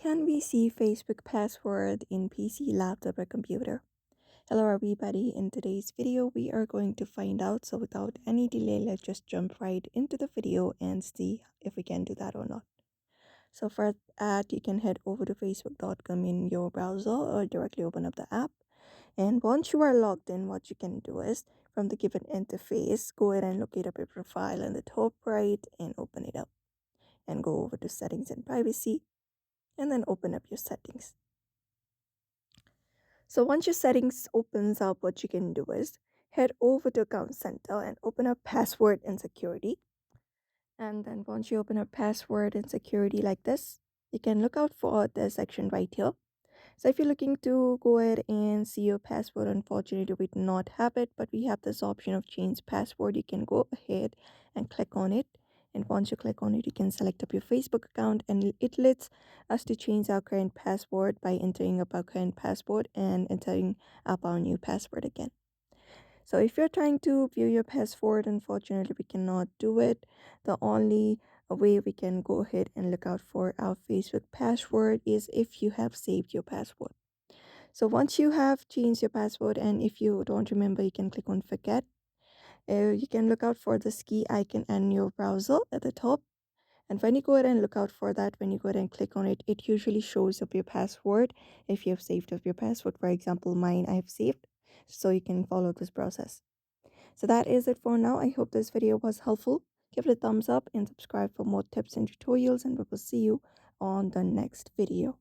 Can we see Facebook password in PC, laptop, or computer? Hello everybody, in today's video we are going to find out. So without any delay, let's just jump right into the video and see if we can do that or not. So for that, you can head over to facebook.com in your browser or directly open up the app. And once you are logged in, what you can do is from the given interface, go ahead and locate up your profile in the top right and open it up and go over to settings and privacy and then open up your settings. So once your settings opens up, what you can do is head over to Account Center and open up Password and Security. And then once you open up Password and Security like this, you can look out for the section right here. So if you're looking to go ahead and see your password, unfortunately we do not have it, but we have this option of change password. You can go ahead and click on it. And once you click on it, you can select up your Facebook account and it lets us to change our current password by entering up our current password and entering up our new password again. So if you're trying to view your password, unfortunately we cannot do it. The only way we can go ahead and look out for our Facebook password is if you have saved your password. So once you have changed your password and if you don't remember, you can click on forget. You can look out for this key icon in your browser at the top. And when you go ahead and look out for that, when you go ahead and click on it, it usually shows up your password if you have saved up your password. For example, mine I have saved. So you can follow this process. So that is it for now. I hope this video was helpful. Give it a thumbs up and subscribe for more tips and tutorials, and we will see you on the next video.